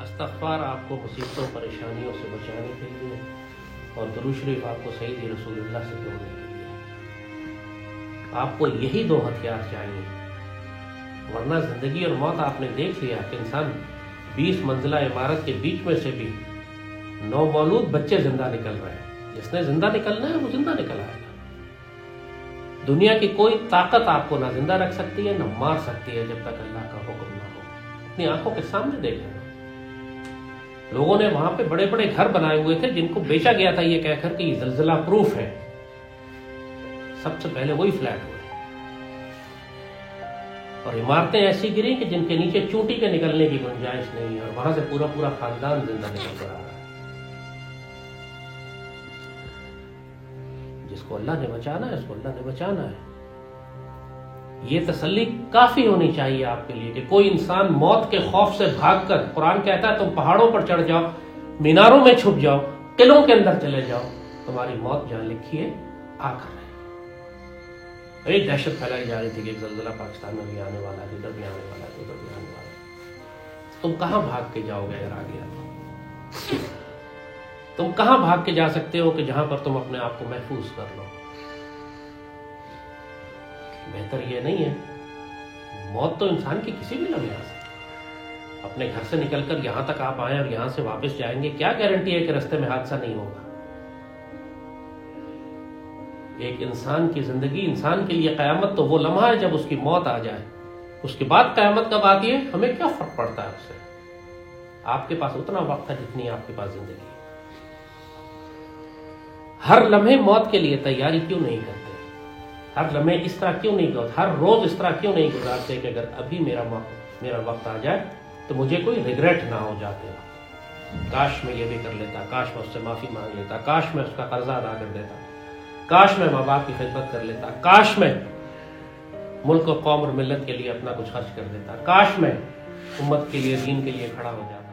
استغفار آپ کو مصیبتوں پریشانیوں سے بچانے کے لیے اور درود شریف آپ کو سید رسول اللہ سے جوڑنے کے لیے۔ آپ کو یہی دو ہتھیار چاہیے، ورنہ زندگی اور موت آپ نے دیکھ لیا کہ انسان 20 منزلہ عمارت کے بیچ میں سے بھی نومولود بچے زندہ نکل رہے ہیں۔ جس نے زندہ نکلنا ہے وہ زندہ نکل آئے گا۔ دنیا کی کوئی طاقت آپ کو نہ زندہ رکھ سکتی ہے نہ مار سکتی ہے جب تک اللہ کا حکم نہ ہو۔ اپنی آنکھوں کے سامنے دیکھ لینا، لوگوں نے وہاں پہ بڑے بڑے گھر بنائے ہوئے تھے جن کو بیچا گیا تھا یہ کہہ کر کہ یہ زلزلہ پروف ہے، سب سے پہلے وہی فلیٹ ہوئے، اور عمارتیں ایسی گری کہ جن کے نیچے چونٹی کے نکلنے کی گنجائش نہیں ہے، اور وہاں سے پورا پورا خاندان زندہ نکل کر آ رہا ہے۔ جس کو اللہ نے بچانا ہے اس کو اللہ نے بچانا ہے۔ یہ تسلی کافی ہونی چاہیے آپ کے لیے کہ کوئی انسان موت کے خوف سے بھاگ کر، قرآن کہتا ہے تم پہاڑوں پر چڑھ جاؤ، میناروں میں چھپ جاؤ، قلعوں کے اندر چلے جاؤ، تمہاری موت جہاں لکھی ہے آ کر رہے۔ ایک دہشت پھیلائی جا رہی تھی کہ ایک زلزلہ پاکستان میں بھی آنے والا ہے، ادھر بھی آنے والا ہے، ادھر بھی آنے والا ہے۔ تم کہاں بھاگ کے جاؤ گے اگر آ گیا تو؟ تم کہاں بھاگ کے جا سکتے ہو کہ جہاں پر تم اپنے آپ کو محفوظ کر لو؟ بہتر یہ نہیں ہے؟ موت تو انسان کی کسی بھی لمحے آ سکتی ہے۔ اپنے گھر سے نکل کر یہاں تک آپ آئیں اور یہاں سے واپس جائیں گے، کیا گارنٹی ہے کہ رستے میں حادثہ نہیں ہوگا؟ ایک انسان کی زندگی، انسان کے لیے قیامت تو وہ لمحہ ہے جب اس کی موت آ جائے۔ اس کے بعد قیامت کب آتی ہے ہمیں کیا فرق پڑتا ہے اس سے؟ آپ کے پاس اتنا وقت ہے جتنی آپ کے پاس زندگی ہے۔ ہر لمحے موت کے لیے تیاری کیوں نہیں کرتے؟ ہر لمحے اس طرح کیوں نہیں کرتے؟ ہر روز اس طرح کیوں نہیں گزارتے کہ اگر ابھی میرا وقت آ جائے تو مجھے کوئی ریگریٹ نہ ہو جاتے وقت؟ کاش میں یہ بھی کر لیتا، کاش میں اس سے معافی مانگ لیتا، کاش میں اس کا قرضہ ادا کر دیتا، کاش میں ماں باپ کی خدمت کر لیتا، کاش میں ملک و قوم اور ملت کے لیے اپنا کچھ خرچ کر دیتا، کاش میں امت کے لیے، دین کے لیے کھڑا ہو جاتا۔